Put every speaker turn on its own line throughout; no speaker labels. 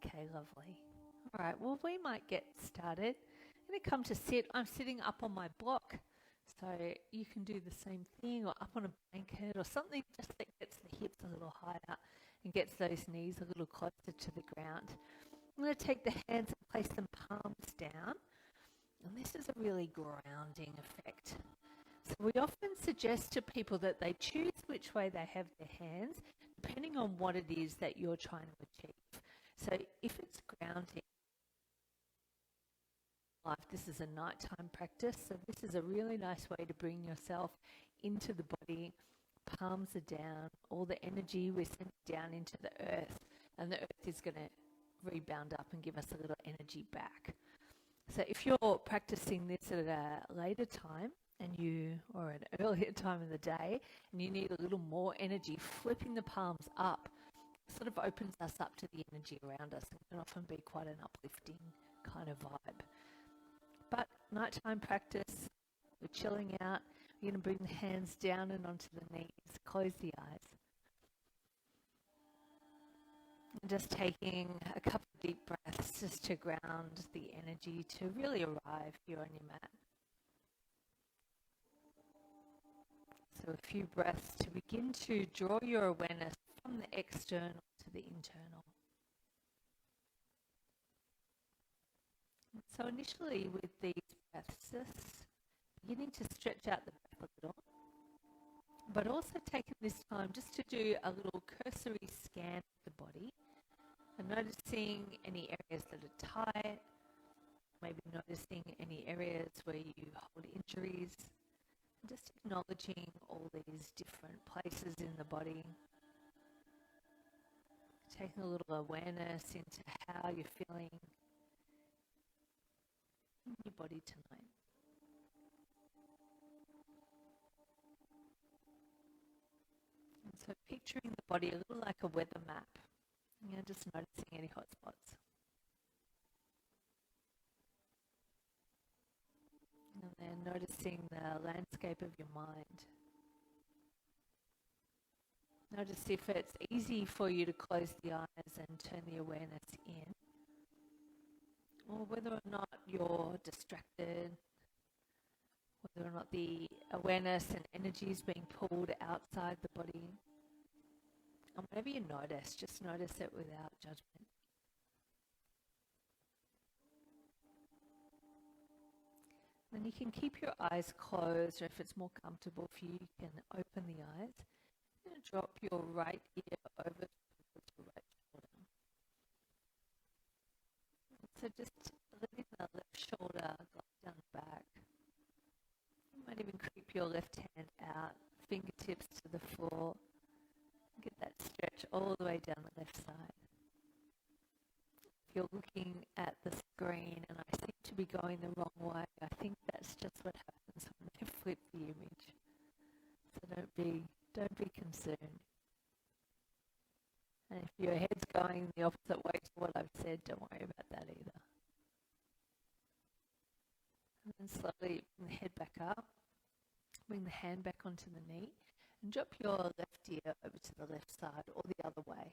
Okay, lovely. All right, well, we might get started. I'm going to come to sit. I'm sitting up on my block, so you can do the same thing, or up on a blanket, or something just that gets the hips a little higher and gets those knees a little closer to the ground. I'm going to take the hands and place them palms down, and this is a really grounding effect. So we often suggest to people that they choose which way they have their hands, depending on what it is that you're trying to achieve. So if it's grounding life, this is a nighttime practice. So this is a really nice way to bring yourself into the body. Palms are down, all the energy we're sending down into the earth, and the earth is going to rebound up and give us a little energy back. So if you're practicing this at a later time, or an earlier time in the day, and you need a little more energy, flipping the palms up sort of opens us up to the energy around us. It can often be quite an uplifting kind of vibe. But nighttime practice, we're chilling out, we're going to bring the hands down and onto the knees, close the eyes. And just taking a couple of deep breaths just to ground the energy to really arrive here on your mat. So a few breaths to begin to draw your awareness from the external to the internal. So initially with these breaths, just beginning to stretch out the breath a little, but also taking this time just to do a little cursory scan of the body and noticing any areas that are tight, maybe noticing any areas where you hold injuries. Just acknowledging all these different places in the body. Taking a little awareness into how you're feeling in your body tonight. And so picturing the body a little like a weather map. Just noticing any hot spots. And then noticing the landscape of your mind. Notice if it's easy for you to close the eyes and turn the awareness in, or whether or not you're distracted, whether or not the awareness and energy is being pulled outside the body. And whatever you notice, just notice it without judgment. And you can keep your eyes closed, or if it's more comfortable for you, you can open the eyes. And drop your right ear over towards your right shoulder. So just letting the left shoulder glide down the back. You might even creep your left hand out, fingertips to the floor. Get that stretch all the way down the left side. If you're looking at the screen and I seem to be going the wrong way, I think that's just what happens when I flip the image. So don't be concerned. And if your head's going the opposite way to what I've said, don't worry about that either. And then slowly bring the head back up, bring the hand back onto the knee, and drop your left ear over to the left side or the other way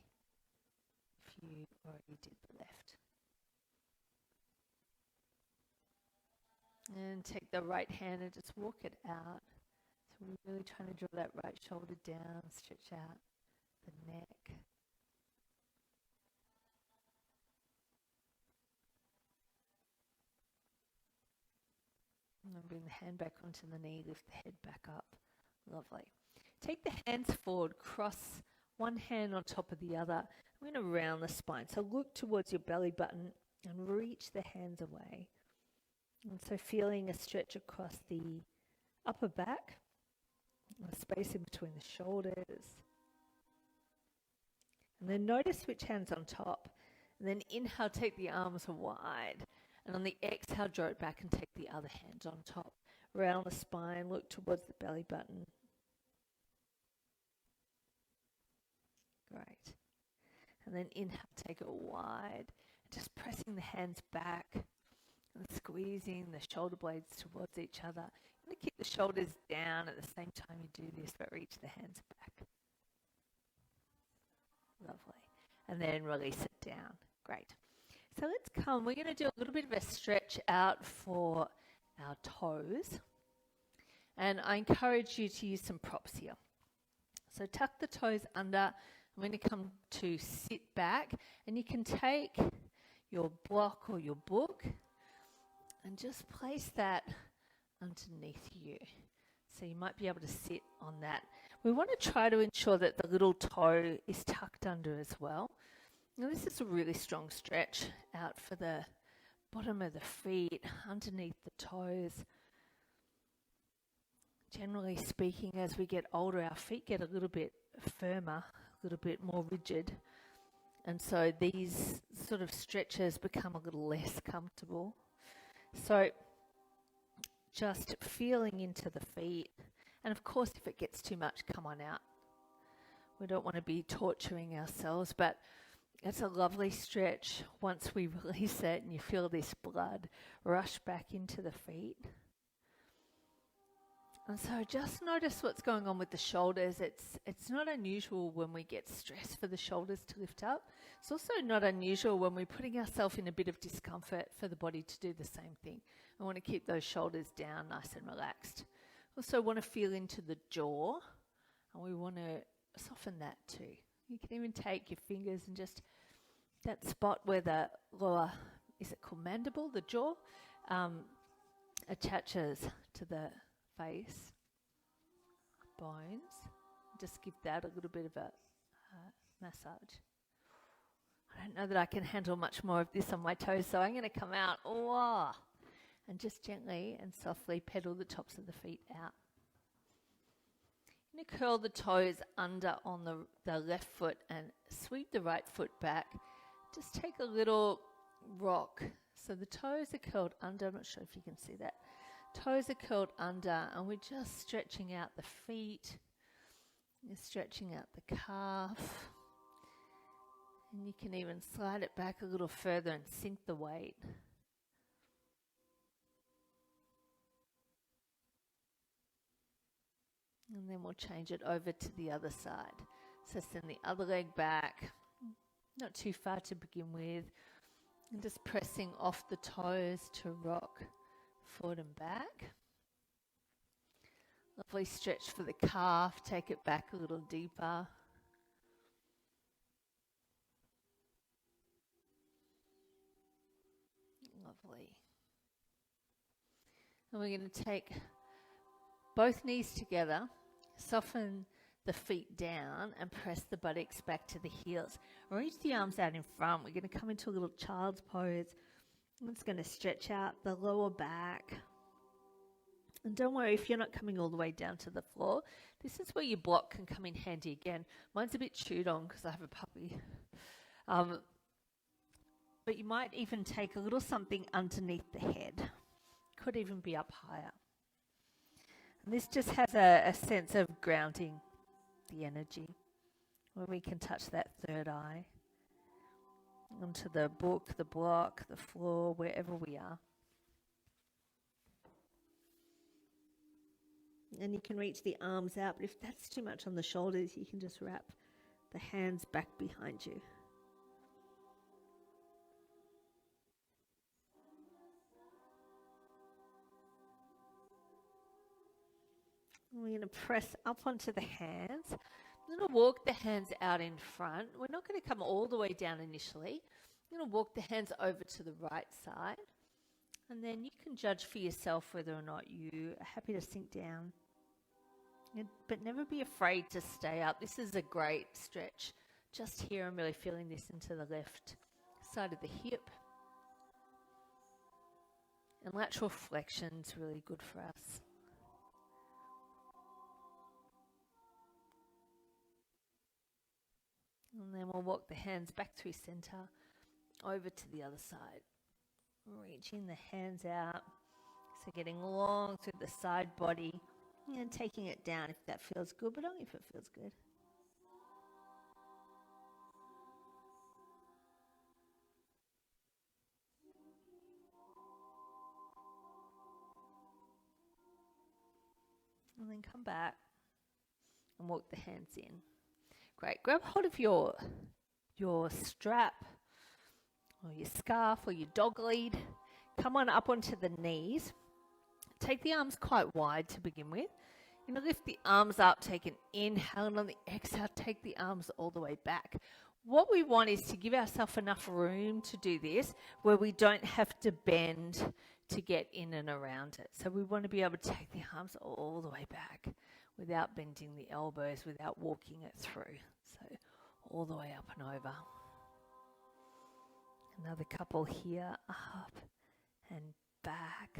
if you already did the left. And take the right hand and just walk it out. So we're really trying to draw that right shoulder down, stretch out the neck. And then bring the hand back onto the knee, lift the head back up. Lovely. Take the hands forward, cross one hand on top of the other. I'm going to round the spine. So look towards your belly button and reach the hands away. And so feeling a stretch across the upper back, the space in between the shoulders. And then notice which hand's on top. And then inhale, take the arms wide. And on the exhale, draw it back and take the other hand on top. Round the spine, look towards the belly button. Great. And then inhale, take it wide. Just pressing the hands back and squeezing the shoulder blades towards each other. You want to keep the shoulders down at the same time you do this, but reach the hands back. Lovely. And then release it down. Great. So let's come. We're going to do a little bit of a stretch out for our toes. And I encourage you to use some props here. So tuck the toes under. I'm going to come to sit back, and you can take your block or your book and just place that underneath you. So you might be able to sit on that. We want to try to ensure that the little toe is tucked under as well. Now this is a really strong stretch out for the bottom of the feet, underneath the toes. Generally speaking, as we get older, our feet get a little bit firmer, a little bit more rigid. And so these sort of stretches become a little less comfortable. So just feeling into the feet. And of course, if it gets too much, come on out. We don't want to be torturing ourselves, but it's a lovely stretch once we release it and you feel this blood rush back into the feet. And so just notice what's going on with the shoulders. It's not unusual when we get stressed for the shoulders to lift up. It's also not unusual when we're putting ourselves in a bit of discomfort for the body to do the same thing. I want to keep those shoulders down, nice and relaxed. Also want to feel into the jaw, and we want to soften that too. You can even take your fingers and just that spot where the lower, is it called mandible, the jaw, attaches to the face, bones. Just give that a little bit of a massage. I don't know that I can handle much more of this on my toes, so I'm going to come out, and just gently and softly pedal the tops of the feet out. I'm going to curl the toes under on the left foot and sweep the right foot back. Just take a little rock. So the toes are curled under. I'm not sure if you can see that. Toes are curled under, and we're just stretching out the feet. You're stretching out the calf. And you can even slide it back a little further and sink the weight. And then we'll change it over to the other side. So send the other leg back, not too far to begin with. And just pressing off the toes to rock forward and back. Lovely stretch for the calf. Take it back a little deeper. Lovely. And we're going to take both knees together, soften the feet down and press the buttocks back to the heels. Reach the arms out in front. We're going to come into a little child's pose. It's going to stretch out the lower back. And don't worry if you're not coming all the way down to the floor. This is where your block can come in handy again. Mine's a bit chewed on because I have a puppy. But you might even take a little something underneath the head. Could even be up higher. And this just has a sense of grounding the energy, where we can touch that third eye onto the book, the block, the floor, wherever we are. And you can reach the arms out, but if that's too much on the shoulders, you can just wrap the hands back behind you. We're going to press up onto the hands. I'm going to walk the hands out in front. We're not going to come all the way down initially. I'm going to walk the hands over to the right side. And then you can judge for yourself whether or not you are happy to sink down. But never be afraid to stay up. This is a great stretch. Just here, I'm really feeling this into the left side of the hip. And lateral flexion is really good for us. And then we'll walk the hands back through center, over to the other side. Reaching the hands out. So getting long through the side body and taking it down if that feels good, but only if it feels good. And then come back and walk the hands in. Great. Grab hold of your strap or your scarf or your dog lead. Come on up onto the knees. Take the arms quite wide to begin with. You're going to lift the arms up, take an inhale, and on the exhale, take the arms all the way back. What we want is to give ourselves enough room to do this where we don't have to bend to get in and around it. So we want to be able to take the arms all the way back without bending the elbows, without walking it through. So all the way up and over. Another couple here, up and back.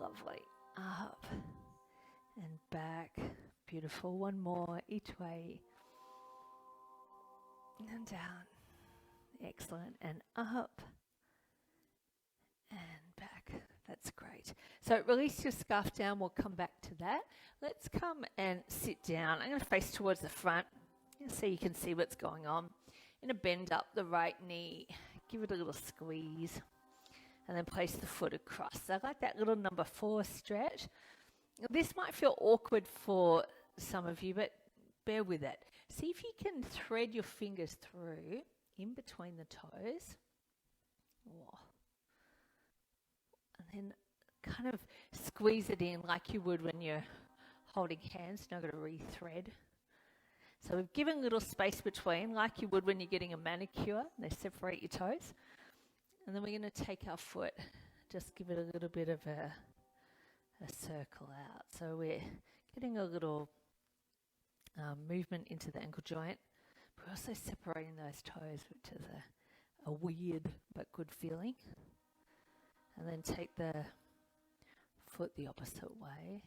Lovely. Up and back. Beautiful. One more each way. And down. Excellent. And up and back. That's great. So release your scarf down. We'll come back to that. Let's come and sit down. I'm going to face towards the front so you can see what's going on. I'm going to bend up the right knee. Give it a little squeeze. And then place the foot across. So I like that little number 4 stretch. This might feel awkward for some of you, but bear with it. See if you can thread your fingers through in between the toes. Oh. And then kind of squeeze it in like you would when you're holding hands. Now I've got to re-thread. So we've given a little space between like you would when you're getting a manicure. They separate your toes. And then we're going to take our foot, just give it a little bit of a circle out. So we're getting a little movement into the ankle joint. We're also separating those toes, which is a weird but good feeling. And then take the foot the opposite way.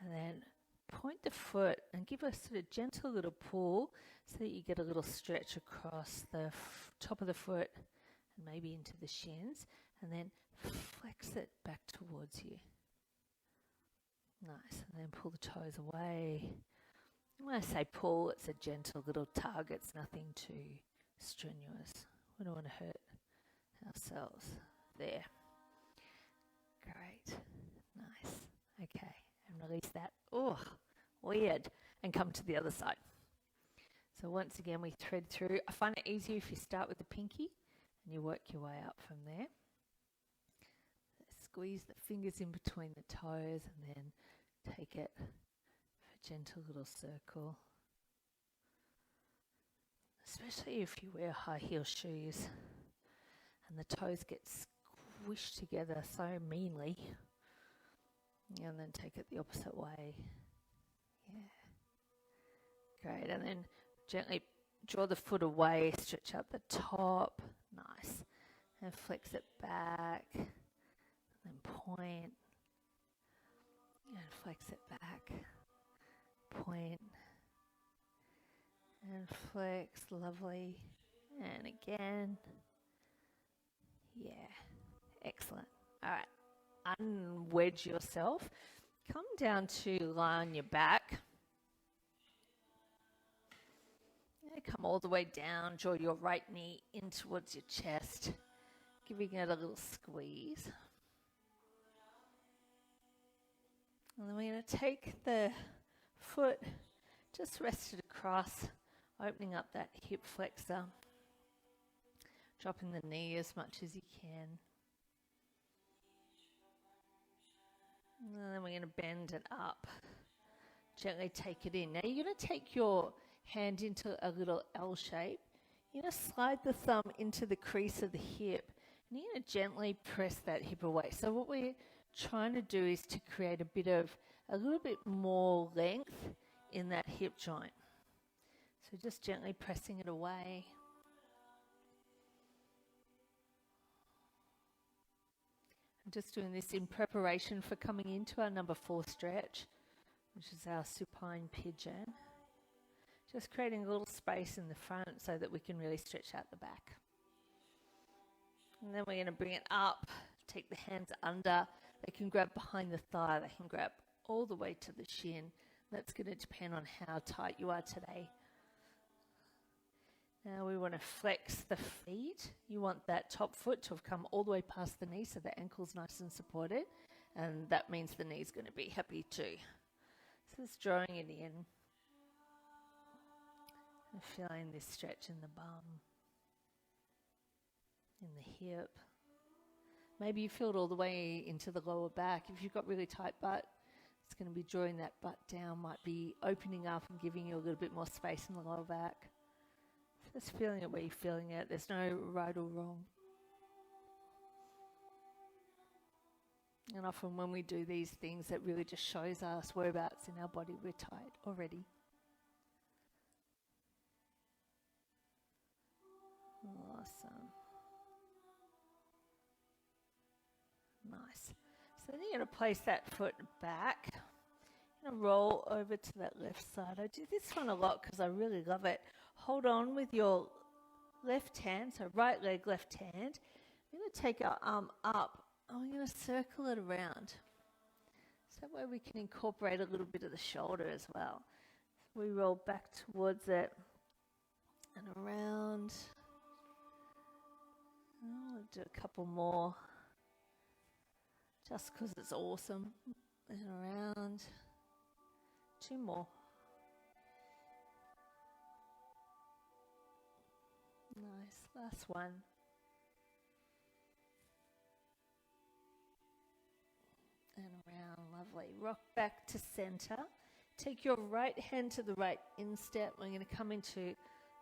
And then point the foot and give a sort of gentle little pull so that you get a little stretch across the top of the foot and maybe into the shins, and then flex it back towards you. Nice. And then pull the toes away. When I say pull, it's a gentle little tug. It's nothing too strenuous. We don't want to hurt ourselves. There. Great. Nice. Okay. And release that. Oh, weird. And come to the other side. So once again, we thread through. I find it easier if you start with the pinky and you work your way up from there. Squeeze the fingers in between the toes and then take it for a gentle little circle. Especially if you wear high heel shoes and the toes get squished together so meanly. And then take it the opposite way. Yeah. Great. And then gently draw the foot away, stretch out the top. Nice. And flex it back. And point. And flex it back. Point. And flex. Lovely. And again. Yeah. Excellent. All right. Unwedge yourself. Come down to lie on your back. Come all the way down. Draw your right knee in towards your chest, giving it a little squeeze. And then we're going to take the foot, just rest it across, opening up that hip flexor, dropping the knee as much as you can. And then we're going to bend it up. Gently take it in. Now you're going to take your hand into a little L shape. You're going to slide the thumb into the crease of the hip. And you're going to gently press that hip away. So what we're trying to do is to create a little bit more length in that hip joint. So just gently pressing it away. I'm just doing this in preparation for coming into our number 4 stretch, which is our supine pigeon. Just creating a little space in the front so that we can really stretch out the back. And then we're going to bring it up, take the hands under. They can grab behind the thigh, they can grab all the way to the shin. That's going to depend on how tight you are today. Now we want to flex the feet. You want that top foot to have come all the way past the knee so the ankle's nice and supported. And that means the knee's going to be happy too. So it's drawing it in. And feeling this stretch in the bum, in the hip. Maybe you feel it all the way into the lower back. If you've got really tight butt, it's going to be drawing that butt down, might be opening up and giving you a little bit more space in the lower back. Just feeling it where you're feeling it. There's no right or wrong. And often when we do these things, it really just shows us whereabouts in our body we're tight already. Awesome. Nice. So then you're going to place that foot back. You're going to roll over to that left side. I do this one a lot because I really love it. Hold on with your left hand, so right leg, left hand. You're going to take our arm up and we're going to circle it around. So that way we can incorporate a little bit of the shoulder as well. So we roll back towards it and around. I'll do a couple more just because it's awesome. And around. 2 more. Nice. Last one. And around. Lovely. Rock back to center. Take your right hand to the right instep. We're going to come into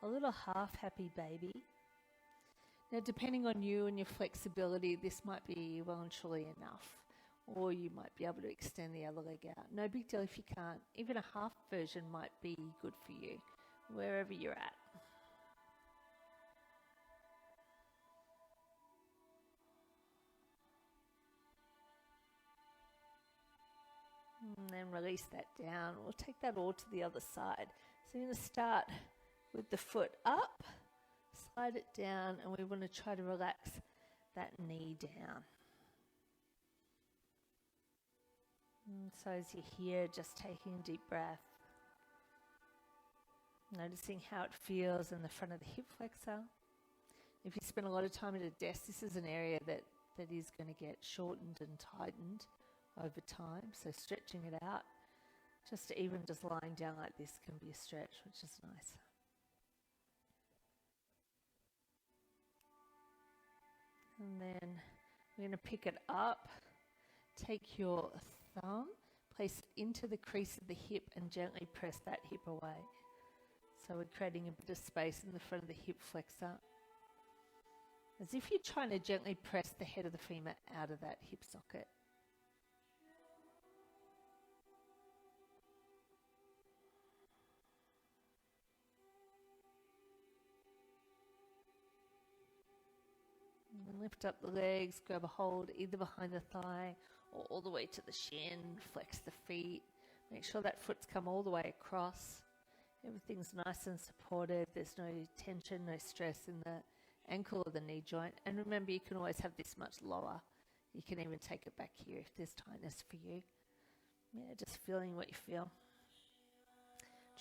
a little half happy baby. Now, depending on you and your flexibility, this might be well and truly enough. Or you might be able to extend the other leg out. No big deal if you can't. Even a half version might be good for you, wherever you're at. And then release that down. We'll take that all to the other side. So you're going to start with the foot up, slide it down, and we want to try to relax that knee down. And so as you're here, just taking a deep breath. Noticing how it feels in the front of the hip flexor. If you spend a lot of time at a desk, this is an area that is going to get shortened and tightened over time. So stretching it out, just even just lying down like this can be a stretch, which is nice. And then we're going to pick it up. Take your thumb, place it into the crease of the hip and gently press that hip away. So we're creating a bit of space in the front of the hip flexor. As if you're trying to gently press the head of the femur out of that hip socket. And lift up the legs, grab a hold either behind the thigh or all the way to the shin. Flex the feet. Make sure that foot's come all the way across. Everything's nice and supported. There's no tension, no stress in the ankle or the knee joint. And remember, you can always have this much lower. You can even take it back here if there's tightness for you. Yeah, just feeling what you feel.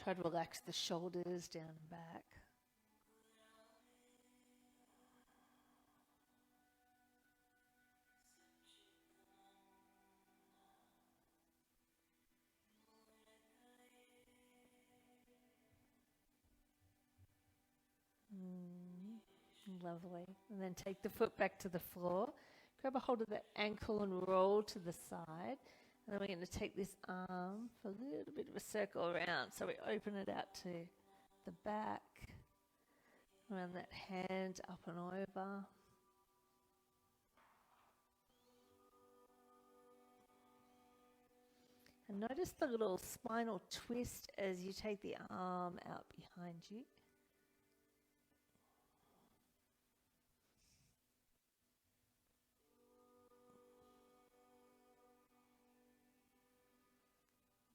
Try to relax the shoulders down and back. Lovely. And then take the foot back to the floor. Grab a hold of that ankle and roll to the side. And then we're going to take this arm for a little bit of a circle around. So we open it out to the back. Around that hand, up and over. And notice the little spinal twist as you take the arm out behind you.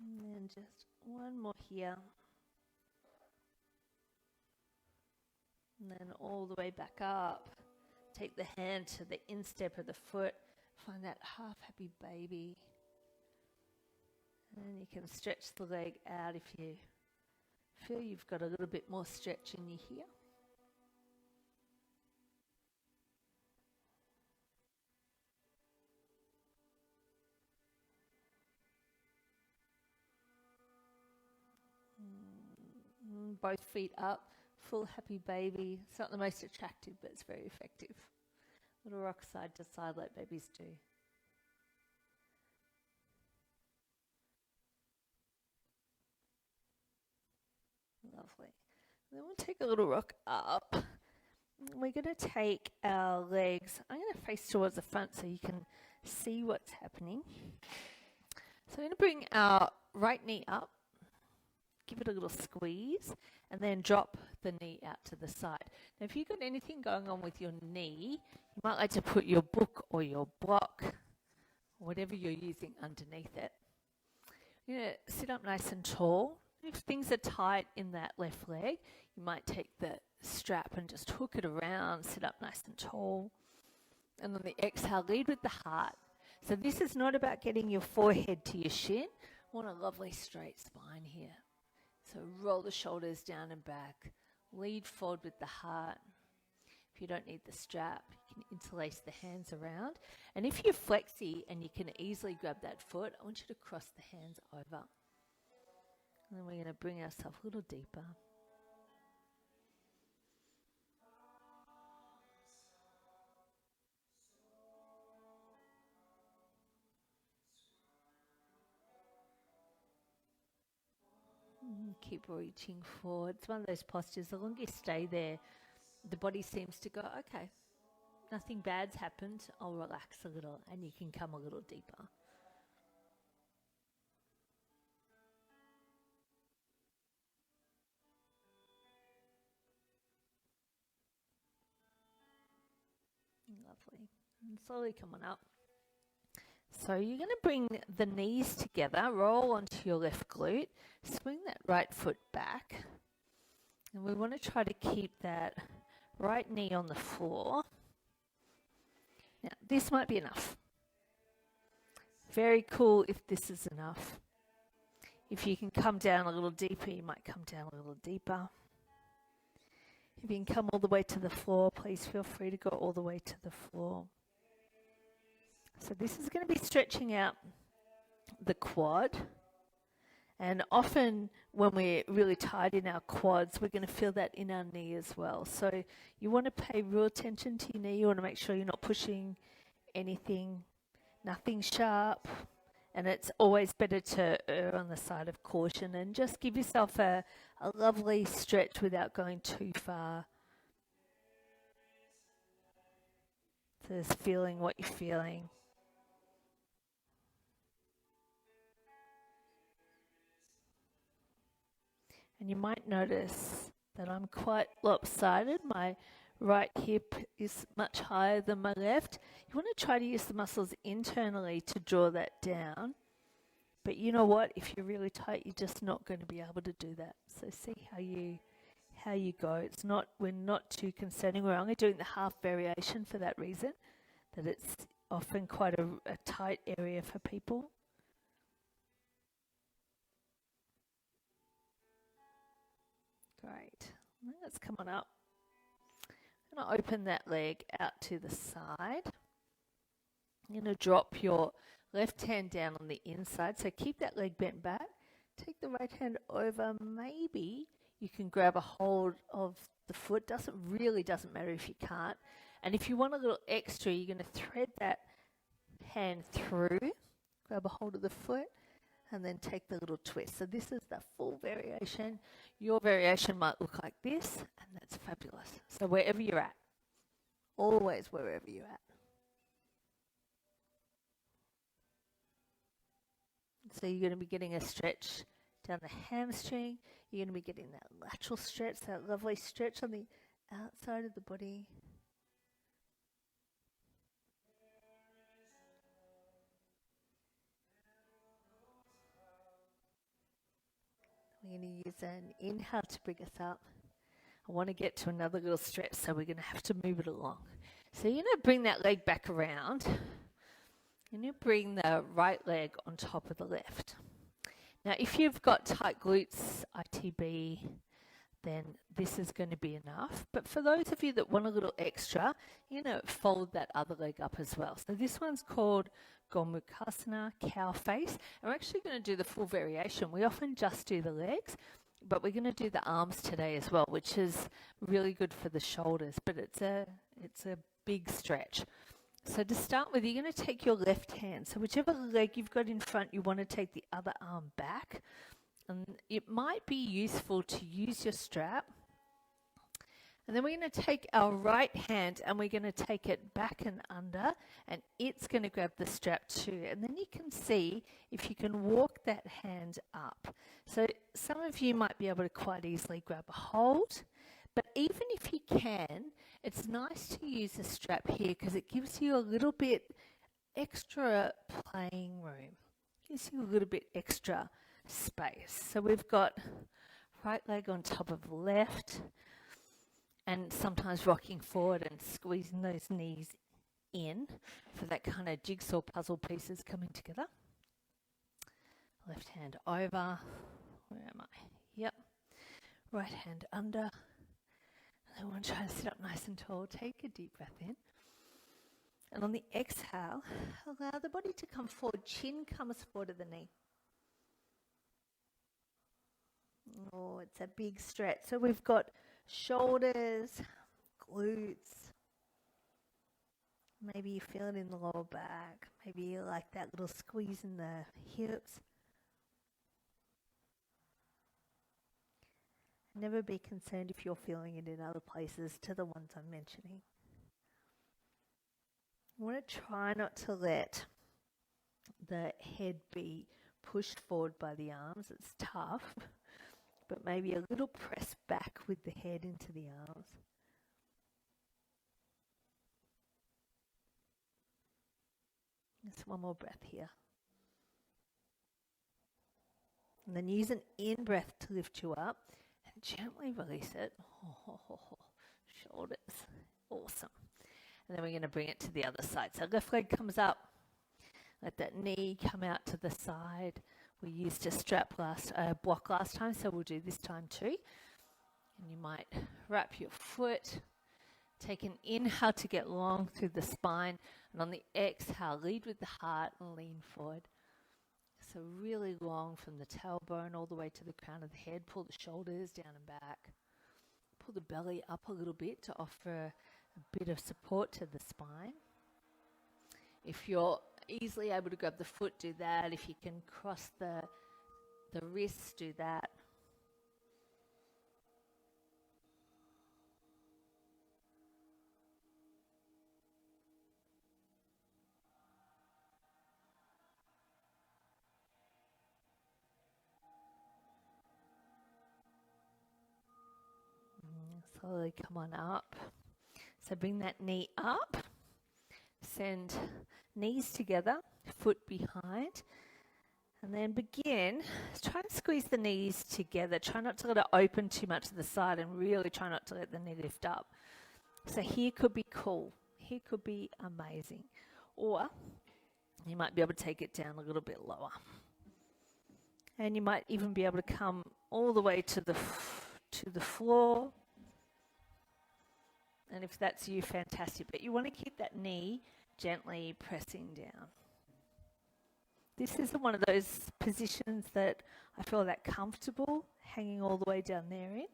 And then just one more here. And then all the way back up. Take the hand to the instep of the foot. Find that half happy baby. And you can stretch the leg out if you feel you've got a little bit more stretch in you here. Both feet up, full happy baby. It's not the most attractive, but it's very effective. Little rock side to side like babies do. Lovely. Then we'll take a little rock up. We're going to take our legs. I'm going to face towards the front so you can see what's happening. So I'm going to bring our right knee up, give it a little squeeze, and then drop the knee out to the side. Now, if you've got anything going on with your knee, you might like to put your book or your block, whatever you're using, underneath it. You're going to sit up nice and tall. If things are tight in that left leg, you might take the strap and just hook it around, sit up nice and tall. And on the exhale, lead with the heart. So this is not about getting your forehead to your shin. I want a lovely straight spine here. So roll the shoulders down and back. Lead forward with the heart. If you don't need the strap, you can interlace the hands around. And if you're flexy and you can easily grab that foot, I want you to cross the hands over. And then we're going to bring ourselves a little deeper. Keep reaching forward. It's one of those postures, the longer you stay there, the body seems to go, okay, nothing bad's happened, I'll relax a little, and you can come a little deeper. Lovely. And slowly come on up. So you're going to bring the knees together, roll onto your left glute, swing that right foot back. And we want to try to keep that right knee on the floor. Now, this might be enough. Very cool if this is enough. If you can come down a little deeper, you might come down a little deeper. If you can come all the way to the floor, please feel free to go all the way to the floor. So this is going to be stretching out the quad. And often when we're really tight in our quads, we're going to feel that in our knee as well. So you want to pay real attention to your knee. You want to make sure you're not pushing anything, nothing sharp. And it's always better to err on the side of caution and just give yourself a lovely stretch without going too far. So just feeling what you're feeling. And you might notice that I'm quite lopsided. My right hip is much higher than my left. You want to try to use the muscles internally to draw that down. But you know what? If you're really tight, you're just not going to be able to do that. So see how you go. We're not too concerning. We're only doing the half variation for that reason, that it's often quite a tight area for people. Great. Let's come on up. I'm going to open that leg out to the side. I'm going to drop your left hand down on the inside. So keep that leg bent back. Take the right hand over. Maybe you can grab a hold of the foot. Doesn't matter if you can't. And if you want a little extra, you're going to thread that hand through. Grab a hold of the foot. And then take the little twist. So this is the full variation. Your variation might look like this, and that's fabulous. So wherever you're at, always wherever you're at. So you're going to be getting a stretch down the hamstring. You're going to be getting that lateral stretch, that lovely stretch on the outside of the body. We're going to use an inhale to bring us up. I want to get to another little stretch, so we're going to have to move it along. So you're going to bring that leg back around. And you bring the right leg on top of the left. Now, if you've got tight glutes, ITB, then this is going to be enough. But for those of you that want a little extra, you're going to fold that other leg up as well. So this one's called Gomukhasana, cow face. And we're actually going to do the full variation. We often just do the legs. but we're going to do the arms today as well, which is really good for the shoulders, but it's a big stretch. So to start with, you're going to take your left hand. So whichever leg you've got in front, you want to take the other arm back. And it might be useful to use your strap. And then we're going to take our right hand and we're going to take it back and under, and it's going to grab the strap too. And then you can see if you can walk that hand up. So some of you might be able to quite easily grab a hold, but even if you can, it's nice to use a strap here because it gives you a little bit extra playing room. Gives you a little bit extra space. So we've got right leg on top of left, and sometimes rocking forward and squeezing those knees in for that kind of jigsaw puzzle pieces coming together. Left hand over. Where am I? Yep. Right hand under. And then we'll try to sit up nice and tall. Take a deep breath in. And on the exhale, allow the body to come forward. Chin comes forward to the knee. Oh, it's a big stretch. So we've got shoulders, glutes. Maybe you feel it in the lower back. Maybe you like that little squeeze in the hips. Never be concerned if you're feeling it in other places to the ones I'm mentioning. You want to try not to let the head be pushed forward by the arms. It's tough, but maybe a little press back with the head into the arms. Just one more breath here. And then use an in-breath to lift you up and gently release it. Shoulders. Awesome. And then we're going to bring it to the other side. So left leg comes up. Let that knee come out to the side. We used a block last time, so we'll do this time too. And you might wrap your foot. Take an inhale to get long through the spine. And on the exhale, lead with the heart and lean forward. So really long from the tailbone all the way to the crown of the head. Pull the shoulders down and back. Pull the belly up a little bit to offer a bit of support to the spine. If you're easily able to grab the foot, do that. If you can cross the wrists, do that. Slowly come on up. So bring that knee up. Send knees together, foot behind. And then begin. Try and squeeze the knees together. Try not to let it open too much to the side and really try not to let the knee lift up. So here could be cool. Here could be amazing. Or you might be able to take it down a little bit lower. And you might even be able to come all the way to the floor. And if that's you, fantastic. But you want to keep that knee gently pressing down. This isn't one of those positions that I feel that comfortable hanging all the way down there in.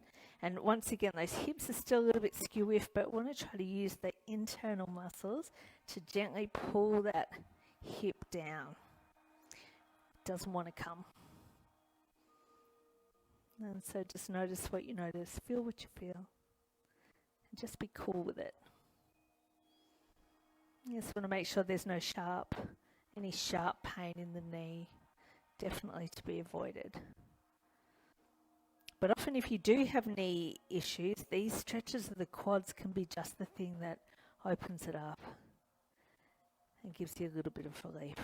And once again, those hips are still a little bit skew-iff, but want to try to use the internal muscles to gently pull that hip down. It doesn't want to come. And so just notice what you notice. Feel what you feel. And just be cool with it. You just want to make sure there's no any sharp pain in the knee. Definitely to be avoided. But often if you do have knee issues, these stretches of the quads can be just the thing that opens it up and gives you a little bit of relief.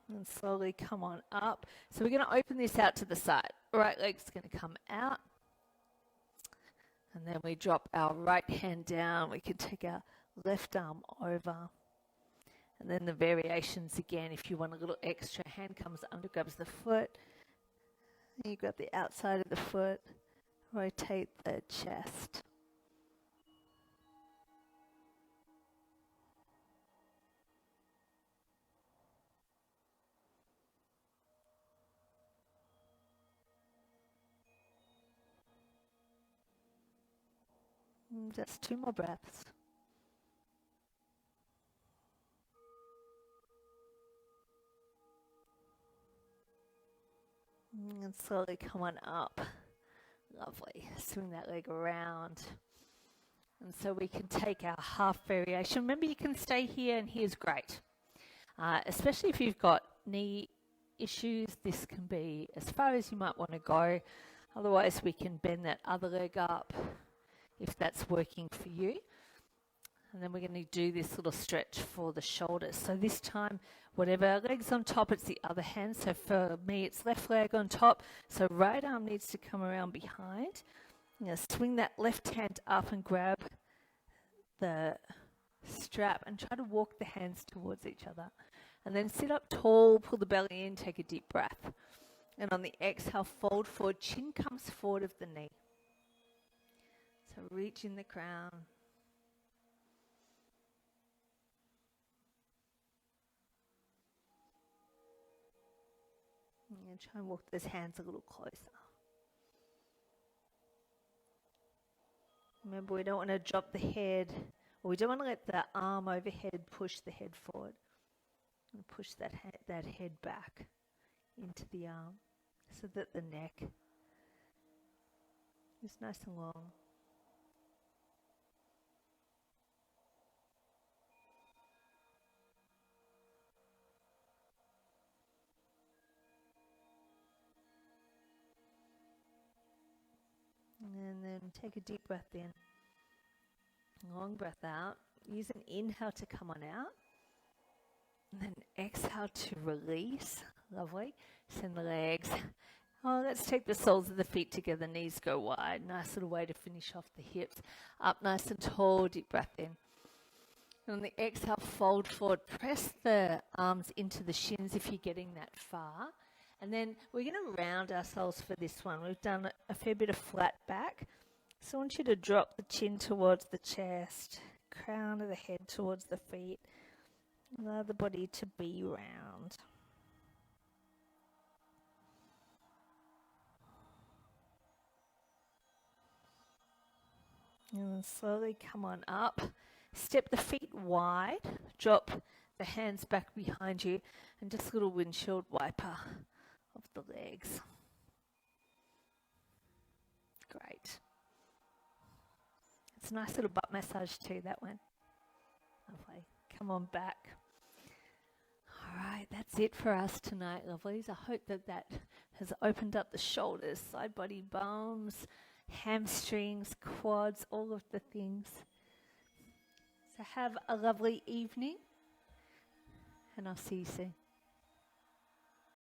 And slowly come on up. So we're going to open this out to the side. Right leg's going to come out. And then we drop our right hand down. We can take our left arm over. And then the variations again, if you want a little extra, hand comes under, grabs the foot. And you grab the outside of the foot. Rotate the chest. Just 2 more breaths. And slowly come on up. Lovely. Swing that leg around. And so we can take our half variation. Remember, you can stay here, and here's great. Especially if you've got knee issues, this can be as far as you might want to go. Otherwise, we can bend that other leg up if that's working for you. And then we're going to do this little stretch for the shoulders. So this time, whatever leg's on top, it's the other hand. So for me, it's left leg on top. So right arm needs to come around behind. I'm going to swing that left hand up and grab the strap and try to walk the hands towards each other. And then sit up tall, pull the belly in, take a deep breath. And on the exhale, fold forward, chin comes forward of the knee. So reach in the crown. And try and walk those hands a little closer. Remember, we don't want to drop the head, or we don't want to let the arm overhead push the head forward. And push that head back into the arm so that the neck is nice and long. And then take a deep breath in. Long breath out. Use an inhale to come on out. And then exhale to release. Lovely. Send the legs. Oh, let's take the soles of the feet together. Knees go wide. Nice little way to finish off the hips. Up nice and tall. Deep breath in. And on the exhale, fold forward. Press the arms into the shins if you're getting that far. And then we're going to round ourselves for this one. We've done a fair bit of flat back. So I want you to drop the chin towards the chest, crown of the head towards the feet. Allow the body to be round. And then slowly come on up. Step the feet wide. Drop the hands back behind you. And just a little windshield wiper of the legs. Great. It's a nice little butt massage too, that one. Lovely. Come on back. All right, that's it for us tonight, lovelies. I hope that has opened up the shoulders, side body bums, hamstrings, quads, all of the things. So have a lovely evening, and I'll see you soon.